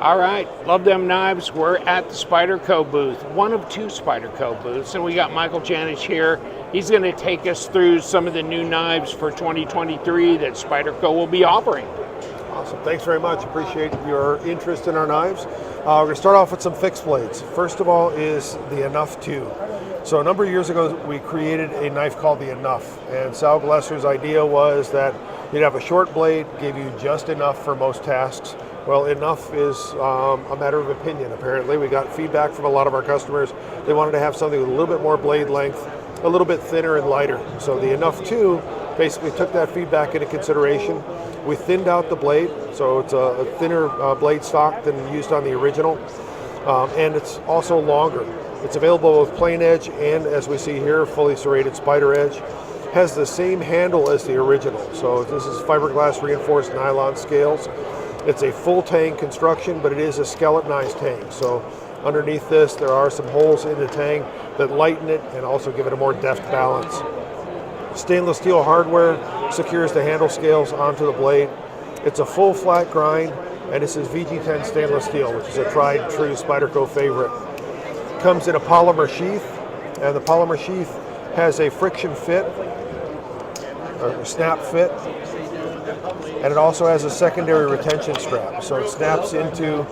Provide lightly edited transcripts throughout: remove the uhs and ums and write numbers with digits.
All right, love them knives. We're at the Spyderco booth, one of two Spyderco booths, and we got Michael Janish here. He's going to take us through some of the new knives for 2023 that Spyderco will be offering. Awesome, thanks very much. Appreciate your interest in our knives. We're going to start off with some fixed blades. First of all is the Enough 2. So a number of years ago, we created a knife called the Enough, and Sal Glesser's idea was that you'd have a short blade, gave you just enough for most tasks. Well, enough is a matter of opinion, apparently. We got feedback from a lot of our customers. They wanted to have something with a little bit more blade length, a little bit thinner and lighter. So the Enough 2 basically took that feedback into consideration. We thinned out the blade, so it's a thinner blade stock than used on the original, and it's also longer. It's available with plain edge and, as we see here, fully serrated spider edge. Has the same handle as the original. So this is fiberglass reinforced nylon scales. It's a full tang construction, but it is a skeletonized tang. So underneath this, there are some holes in the tang that lighten it and also give it a more deft balance. Stainless steel hardware secures the handle scales onto the blade. It's a full flat grind, and this is VG10 stainless steel, which is a tried and true Spyderco favorite. Comes in a polymer sheath, and the polymer sheath has a friction fit, or snap fit, and it also has a secondary retention strap. So it snaps into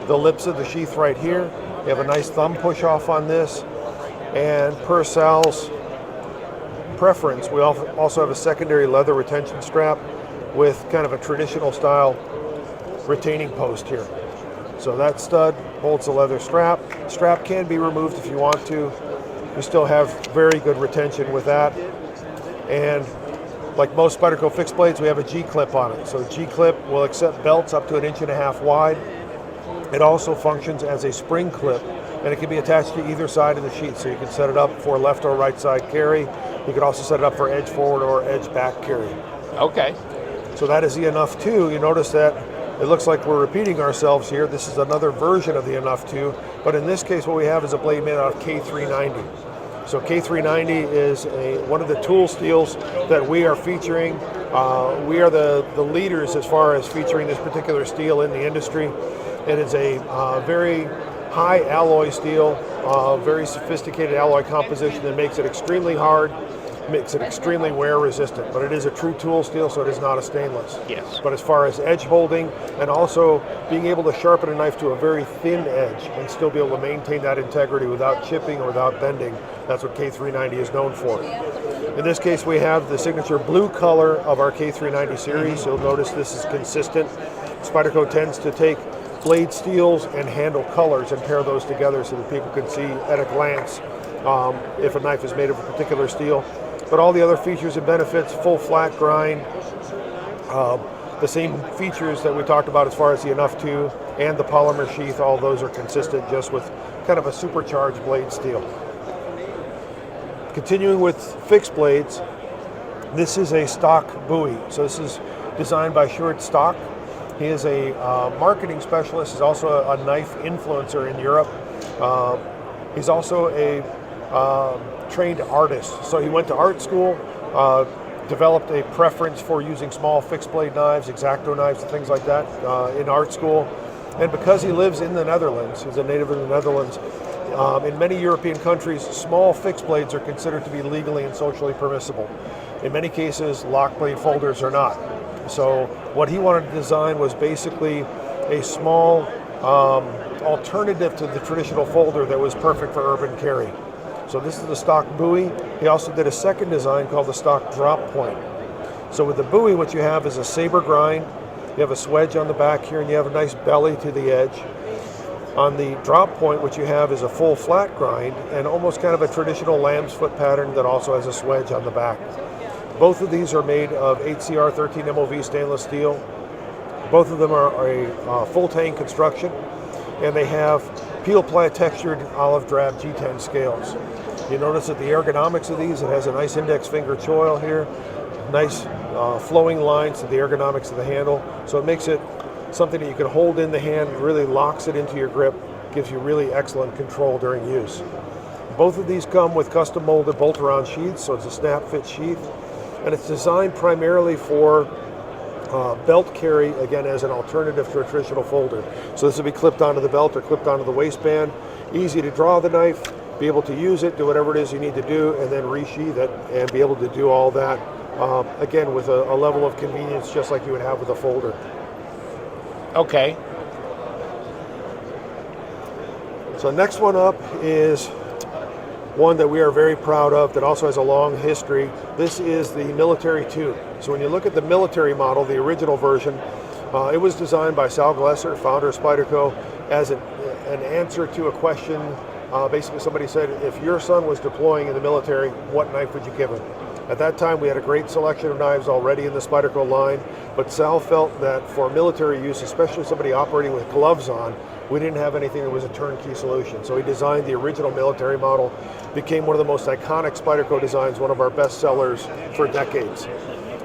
the lips of the sheath right here. You have a nice thumb push off on this, and per Sal's preference, we also have a secondary leather retention strap with kind of a traditional style retaining post here. So that stud holds the leather strap. Strap can be removed if you want to. You still have very good retention with that. And like most Spyderco fixed blades, we have a G-clip on it. So G-clip will accept belts up to 1.5 inches wide. It also functions as a spring clip, and it can be attached to either side of the sheet. So you can set it up for left or right side carry. You can also set it up for edge forward or edge back carry. Okay. So that is the Enough 2. You notice that it looks like we're repeating ourselves here. This is another version of the Enough 2, but in this case what we have is a blade made out of K390. So K390 is one of the tool steels that we are featuring. We are the leaders as far as featuring this particular steel in the industry. It is a very high alloy steel, very sophisticated alloy composition that makes it extremely hard, makes it extremely wear resistant, but it is a true tool steel, so it is not a stainless. Yes. But as far as edge holding and also being able to sharpen a knife to a very thin edge and still be able to maintain that integrity without chipping or without bending, that's what K390 is known for. In this case, we have the signature blue color of our K390 series. You'll notice this is consistent. Spyderco tends to take blade steels and handle colors and pair those together so that people can see at a glance if a knife is made of a particular steel. But all the other features and benefits, full flat grind, the same features that we talked about as far as the Enough 2 and the polymer sheath, all those are consistent, just with kind of a supercharged blade steel. Continuing with fixed blades, this is a stock buoy. So this is designed by Short Stock. He is a marketing specialist. He's also a knife influencer in Europe. He's also a trained artist. So he went to art school, developed a preference for using small fixed blade knives, X-Acto knives and things like that in art school. And because he lives in the Netherlands, he's a native of the Netherlands, in many European countries, small fixed blades are considered to be legally and socially permissible. In many cases, lock blade folders are not. So what he wanted to design was basically a small alternative to the traditional folder that was perfect for urban carry. So this is the stock buoy. He also did a second design called the stock drop point. So with the buoy, what you have is a saber grind. You have a swedge on the back here, and you have a nice belly to the edge. On the drop point, what you have is a full flat grind and almost kind of a traditional lamb's foot pattern that also has a swedge on the back. Both of these are made of 8CR 13 MOV stainless steel. Both of them are a full tang construction, and they have peel ply textured olive drab G10 scales. You notice that the ergonomics of these, it has a nice index finger choil here, nice flowing lines to the ergonomics of the handle, so it makes it something that you can hold in the hand, really locks it into your grip, gives you really excellent control during use. Both of these come with custom molded bolt-around sheaths, so it's a snap fit sheath, and it's designed primarily for Belt carry, again, as an alternative to a traditional folder. So this will be clipped onto the belt or clipped onto the waistband. Easy to draw the knife, be able to use it, do whatever it is you need to do, and then resheath it and be able to do all that, again, with a level of convenience just like you would have with a folder. Okay. So next one up is one that we are very proud of that also has a long history. This is the Military 2. So when you look at the military model, the original version, it was designed by Sal Glesser, founder of Spyderco, as an answer to a question. Basically somebody said, if your son was deploying in the military, what knife would you give him? At that time we had a great selection of knives already in the Spyderco line, but Sal felt that for military use, especially somebody operating with gloves on, we didn't have anything that was a turnkey solution. So he designed the original military model, became one of the most iconic Spyderco designs, one of our best sellers for decades.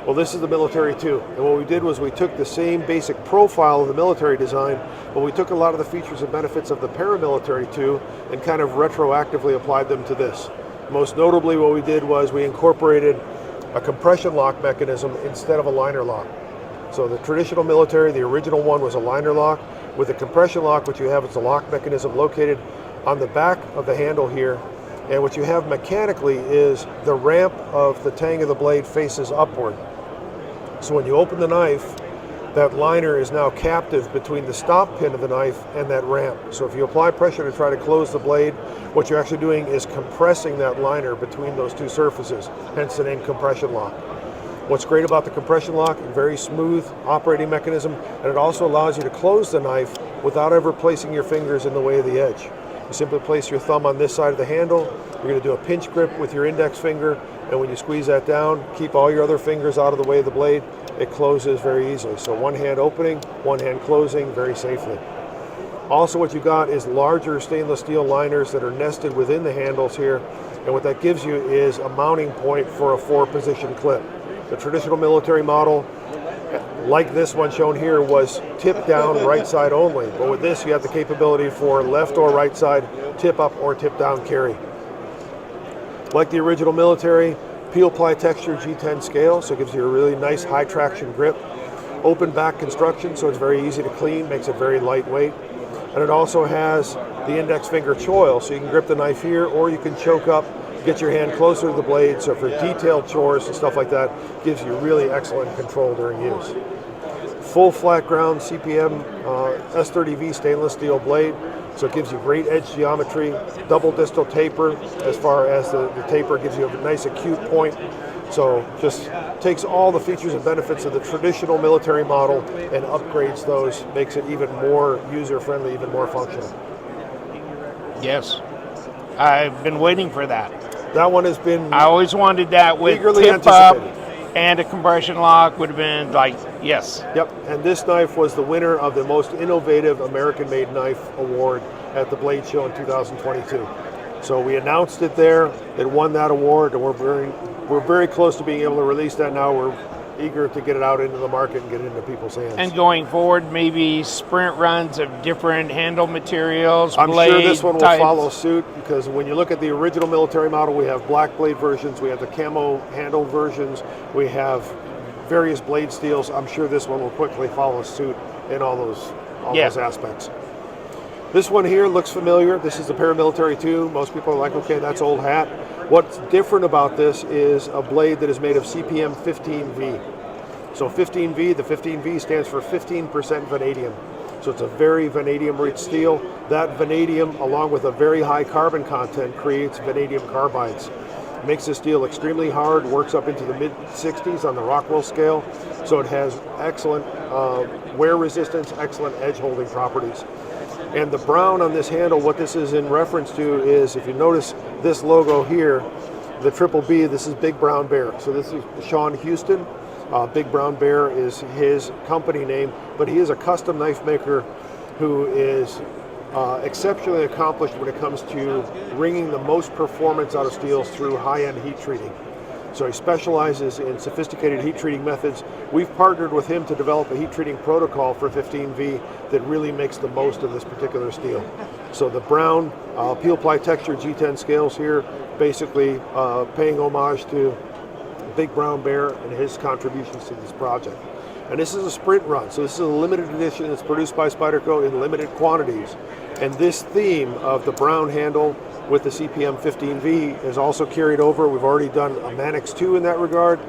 Well, this is the Military 2. And what we did was we took the same basic profile of the military design, but we took a lot of the features and benefits of the paramilitary 2 and kind of retroactively applied them to this. Most notably, what we did was we incorporated a compression lock mechanism instead of a liner lock. So the traditional military, the original one, was a liner lock. With a compression lock, what you have is a lock mechanism located on the back of the handle here. And what you have mechanically is the ramp of the tang of the blade faces upward. So when you open the knife, that liner is now captive between the stop pin of the knife and that ramp. So if you apply pressure to try to close the blade, what you're actually doing is compressing that liner between those two surfaces, hence the name compression lock. What's great about the compression lock, a very smooth operating mechanism, and it also allows you to close the knife without ever placing your fingers in the way of the edge. You simply place your thumb on this side of the handle, you're going to do a pinch grip with your index finger, and when you squeeze that down, keep all your other fingers out of the way of the blade, it closes very easily. So one hand opening, one hand closing very safely. Also what you got is larger stainless steel liners that are nested within the handles here, and what that gives you is a mounting point for a 4-position clip. The traditional military model, like this one shown here, was tip down right side only, but with this you have the capability for left or right side, tip up or tip down carry. Like the original military, peel ply texture G10 scale, so it gives you a really nice high traction grip. Open back construction, so it's very easy to clean, makes it very lightweight. And it also has the index finger choil, so you can grip the knife here or you can choke up, get your hand closer to the blade, so for detailed chores and stuff like that, gives you really excellent control during use. Full flat ground CPM S30V stainless steel blade, so it gives you great edge geometry, double distal taper, as far as the taper gives you a nice acute point, so just takes all the features and benefits of the traditional military model and upgrades those, makes it even more user-friendly, even more functional. Yes, I've been waiting for that. That one has been I always wanted that with eagerly tip up anticipated. and a compression lock would have been like, yes. Yep, and this knife was the winner of the most innovative American-made knife award at the Blade Show in 2022. So we announced it there, it won that award, and we're very close to being able to release that now. We're eager to get it out into the market and get it into people's hands. And going forward, maybe sprint runs of different handle materials, I'm blade sure this one will types. follow suit, because when you look at the original military model, we have black blade versions, we have the camo handle versions, we have various blade steels. I'm sure this one will quickly follow suit in all those aspects. This one here looks familiar. This is the Paramilitary 2. Most people are like, okay, that's old hat. What's different about this is a blade that is made of CPM 15V. So 15V, the 15V stands for 15% vanadium. So it's a very vanadium-rich steel. That vanadium, along with a very high carbon content, creates vanadium carbides. Makes the steel extremely hard, works up into the mid-60s on the Rockwell scale. So it has excellent wear resistance, excellent edge holding properties. And the brown on this handle, what this is in reference to is, if you notice this logo here, the triple B, this is Big Brown Bear. So this is Shawn Houston. Big Brown Bear is his company name, but he is a custom knife maker who is exceptionally accomplished when it comes to wringing the most performance out of steels through high-end heat treating. So he specializes in sophisticated heat treating methods. We've partnered with him to develop a heat treating protocol for 15V that really makes the most of this particular steel. So the brown peel ply texture G10 scales here, basically paying homage to Big Brown Bear and his contributions to this project. And this is a sprint run, so this is a limited edition. It's produced by Spyderco in limited quantities. And this theme of the brown handle with the CPM 15V is also carried over. We've already done a Mannix 2 in that regard.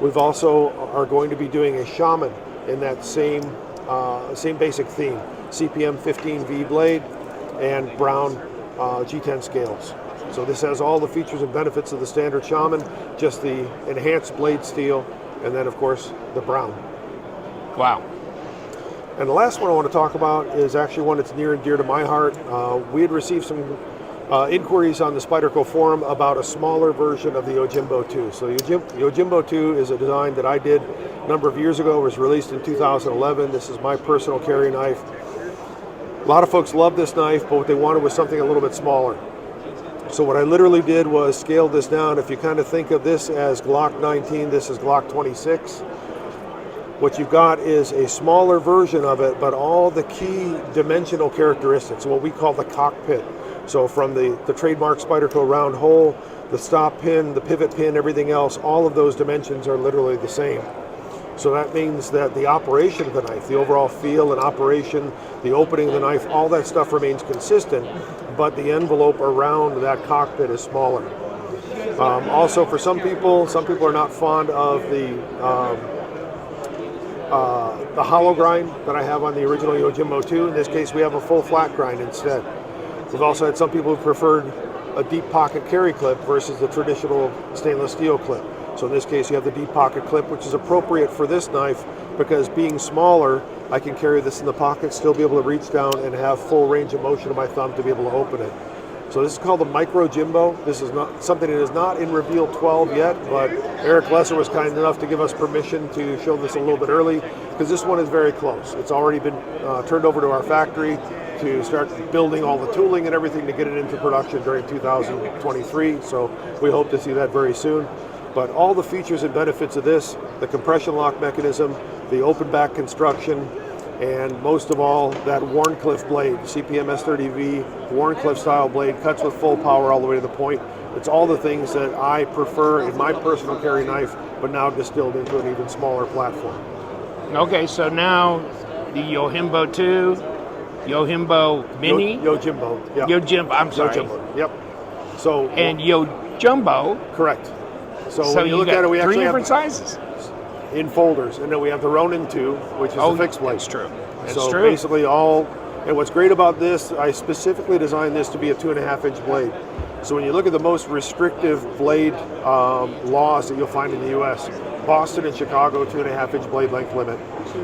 We've also are going to be doing a Shawn in that same basic theme. CPM 15V blade and brown G10 scales. So this has all the features and benefits of the standard Shawn, just the enhanced blade steel, and then of course the brown. Wow. And the last one I want to talk about is actually one that's near and dear to my heart. We had received some inquiries on the Spyderco forum about a smaller version of the Yojimbo 2. So Yojimbo 2 is a design that I did a number of years ago. It was released in 2011. This is my personal carry knife. A lot of folks love this knife, but what they wanted was something a little bit smaller. So what I literally did was scale this down. If you kind of think of this as Glock 19, this is Glock 26. What you've got is a smaller version of it, but all the key dimensional characteristics, what we call the cockpit. So from the trademark Spyderco round hole, the stop pin, the pivot pin, everything else, all of those dimensions are literally the same. So that means that the operation of the knife, the overall feel and operation, the opening of the knife, all that stuff remains consistent, but the envelope around that cockpit is smaller. Also, for some people are not fond of the hollow grind that I have on the original Yojimbo 2. In this case, we have a full flat grind instead. We've also had some people who preferred a deep pocket carry clip versus the traditional stainless steel clip. So in this case, you have the deep pocket clip, which is appropriate for this knife because being smaller, I can carry this in the pocket, still be able to reach down and have full range of motion of my thumb to be able to open it. So this is called the Micro Jimbo. This is not something that is not in Reveal 12 yet, but Eric Lesser was kind enough to give us permission to show this a little bit early because this one is very close. It's already been turned over to our factory to start building all the tooling and everything to get it into production during 2023. So we hope to see that very soon. But all the features and benefits of this, the compression lock mechanism, the open back construction, and most of all, that Wharncliffe blade, CPM S30V, Wharncliffe style blade, cuts with full power all the way to the point. It's all the things that I prefer in my personal carry knife, but now distilled into an even smaller platform. Okay, so now the Yojimbo 2, Yojimbo Mini? Yojimbo, yeah. Yojimbo, I'm sorry. Yojimbo, yep. So, and Yojimbo. Correct. So when you look at it, we three actually different have sizes in folders, and then we have the Ronin 2, which is a fixed blade. That's true. That's so true. Basically and what's great about this, I specifically designed this to be a 2.5-inch blade. So when you look at the most restrictive blade laws that you'll find in the U.S., Boston and Chicago, 2.5-inch blade length limit.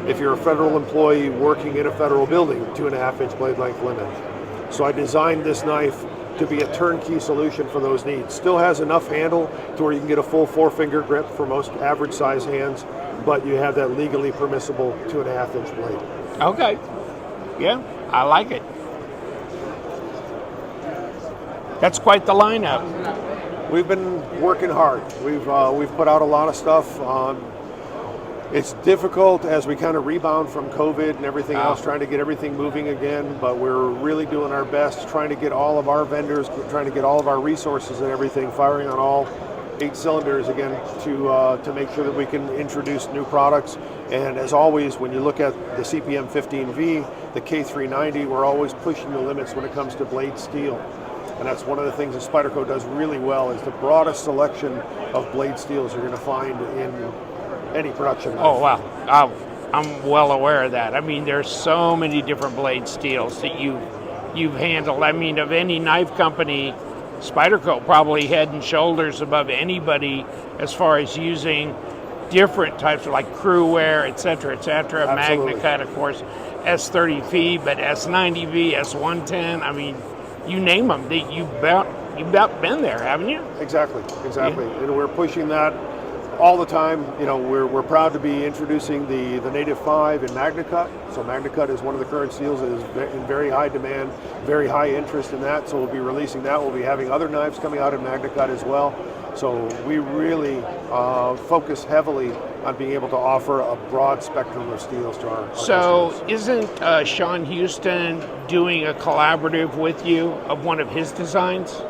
If you're a federal employee working in a federal building, 2.5-inch blade length limit. So I designed this knife to be a turnkey solution for those needs. Still has enough handle to where you can get a full 4-finger grip for most average size hands, but you have that legally permissible 2.5-inch blade. Okay. Yeah, I like it. That's quite the lineup. We've been working hard. We've put out a lot of stuff. It's difficult as we kind of rebound from COVID and everything else, trying to get everything moving again, but we're really doing our best, trying to get all of our vendors, trying to get all of our resources and everything firing on all 8 cylinders again to make sure that we can introduce new products. And as always, when you look at the CPM 15V, the K390, we're always pushing the limits when it comes to blade steel. And that's one of the things that Spyderco does really well, is the broadest selection of blade steels you're going to find in any production knife. Oh, wow. I'm well aware of that. I mean, there's so many different blade steels that you've handled. I mean, of any knife company, Spyderco probably head and shoulders above anybody as far as using different types of like crew wear, et cetera, Absolutely. Magna Cut, of course, S30V, but S90V, S110. I mean, you name them. You've about been there, haven't you? Exactly. Yeah. And we're pushing that all the time. You know, we're proud to be introducing the Native 5 in Magna Cut. So Magna Cut is one of the current steels that is in very high demand, very high interest in that. So we'll be releasing that. We'll be having other knives coming out in Magna Cut as well. So we really focus heavily on being able to offer a broad spectrum of steels to our So customers. isn't Shawn Houston doing a collaborative with you of one of his designs?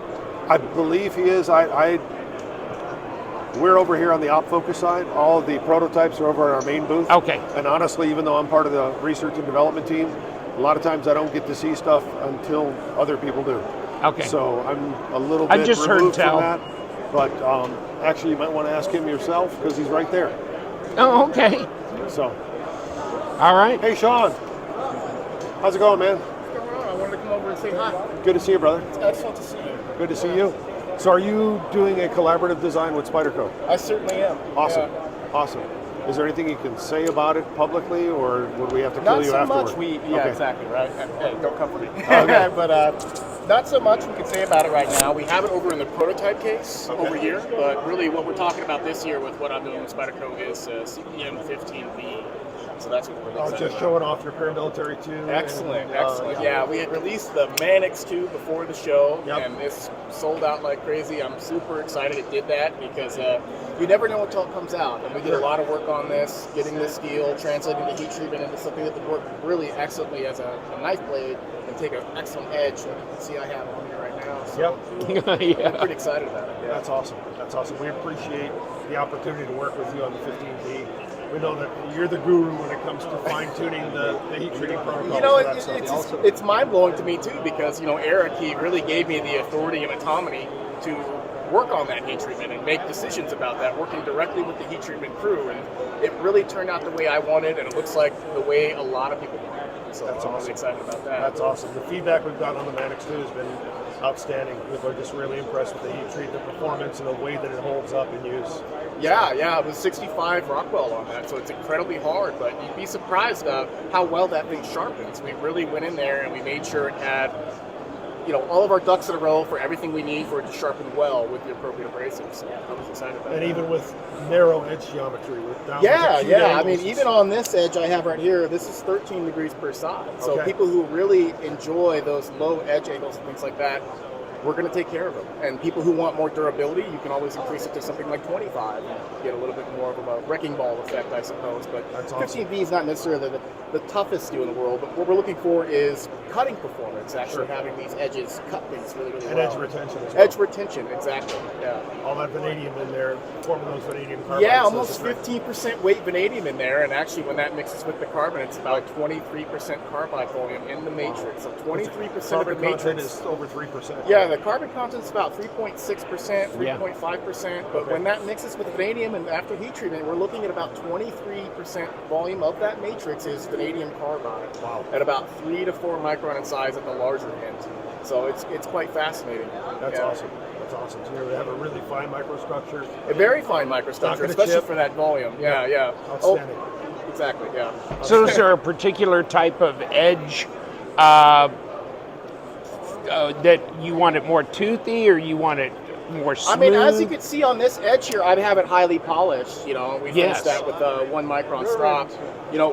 I believe he is. We're over here on the op focus side. All of the prototypes are over at our main booth. Okay. And honestly, even though I'm part of the research and development team, a lot of times I don't get to see stuff until other people do. Okay. So I'm a little I bit just heard removed tell. from that. But actually, you might want to ask him yourself because he's right there. Oh, okay. So, All right. hey, Shawn. How's it going, man? What's going on? I wanted to come over and say hi. Good to see you, brother. It's excellent to see you. Good to see you. So are you doing a collaborative design with Spyderco? I certainly am. Awesome. Yeah. Awesome. Is there anything you can say about it publicly, or would we have to kill Not you so afterward? much. Yeah, Okay. exactly, right? Hey, don't come for me. Okay. But not so much we can say about it right now. We have it over in the prototype case over here, but really what we're talking about this year with what I'm doing with Spyderco is CPM 15V. So that's what we're really excited Just about. showing off your paramilitary too. Excellent, and, excellent. Yeah, we had released the Manix 2 before the show, Yep. and this sold out like crazy. I'm super excited it did that because you never know until it comes out. And we did a lot of work on this, getting the steel, translating the heat treatment into something that would work really excellently as a knife blade and take an excellent edge. So you can see I have it on here right now. So Yep. I'm Yeah. pretty excited about it. Yeah. That's awesome. That's awesome. We appreciate the opportunity to work with you on the 15V. We know that you're the guru when it comes to fine-tuning the heat treating protocol. You know, for that stuff. it's mind-blowing to me too because, Eric, he really gave me the authority and autonomy to work on that heat treatment and make decisions about that, working directly with the heat treatment crew. And it really turned out the way I wanted, and it looks like the way a lot of people want it. So That's I'm awesome. really excited about that. That's awesome. The feedback we've gotten on the Manix 2 has been outstanding. People are just really impressed with the heat treatment performance and the way that it holds up in use. Yeah, it was 65 Rockwell on that, so it's incredibly hard, but you'd be surprised how well that thing sharpens. We really went in there and we made sure it had, all of our ducks in a row for everything we need for it to sharpen well with the appropriate abrasives. So I was excited about that. And even with narrow edge geometry, with down Yeah. acute I mean, angles, even on this edge I have right here, this is 13 degrees per side. So Okay. people who really enjoy those low edge angles and things like that, we're going to take care of them. And people who want more durability, you can always increase it to something like 25 and get a little bit more of a wrecking ball effect, I suppose. But That's awesome. 15V is not necessarily the toughest steel in the world, but what we're looking for is cutting performance, actually Sure. having these edges cut things really, really and well. edge retention as well. Edge retention, exactly, yeah. All that vanadium in there, forming those vanadium carbides. Yeah, so almost it's great. 15% weight vanadium in there, and actually when that mixes with the carbon, it's about 23% carbide volume in the matrix. So 23% of the Carbon content matrix. is over 3%. Yeah, the carbon content's about 3.6%, 3.5%, but Okay. when that mixes with vanadium and after heat treatment, we're looking at about 23% volume of that matrix is vanadium carbide. Wow. At about 3 to 4 micron in size at the larger end. So it's quite fascinating. That's Yeah. awesome. That's awesome. So you have a really fine microstructure. A very fine Not microstructure, gonna especially chip. for that volume. Yeah. Outstanding. Oh, exactly, yeah. So is there a particular type of edge that you want it more toothy, or you want it more smooth? I mean, as you can see on this edge here, I'd have it highly polished. We Yes. finished that with a 1 micron strop.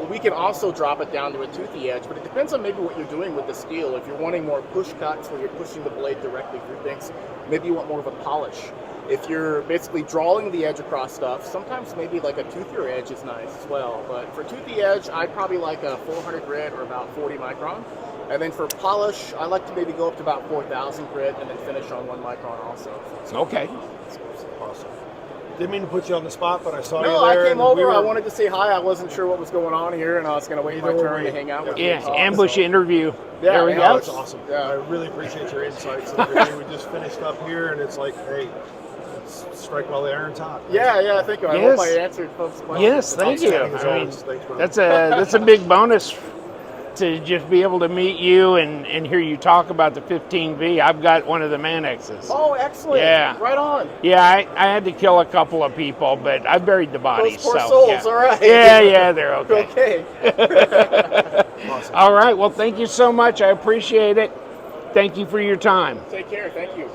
We can also drop it down to a toothy edge, but it depends on maybe what you're doing with the steel. If you're wanting more push cuts where you're pushing the blade directly through things, maybe you want more of a polish. If you're basically drawing the edge across stuff, sometimes maybe like a toothier edge is nice as well. But for toothy edge, I'd probably like a 400 grit or about 40 micron. And then for polish, I like to maybe go up to about 4,000 grit and then finish on 1 micron also. Okay. Awesome. Didn't mean to put you on the spot, but I saw you No, there. I came and over. we were- I wanted to say hi. I wasn't sure what was going on here, and I was going to wait my Neither were turn we. to hang out with Yeah, you. and talk, ambush so- interview. Yeah, There we yeah, go. That's awesome. Yeah. I really appreciate your insights. And everything. We just finished up here, and it's like, hey, let's strike while the iron's hot. Yeah. Thank you. I Yes. hope I answered folks' questions. Yes, thank you. Outstanding as I mean, always. Thanks, brother. that's a big bonus to just be able to meet you and hear you talk about the 15V. I've got one of the Manixes. Oh, excellent. Yeah. Right on. Yeah, I had to kill a couple of people, but I buried the bodies. Those poor so, souls, yeah. all right. Yeah, they're okay. Okay. Awesome. All right, well, thank you so much. I appreciate it. Thank you for your time. Take care. Thank you.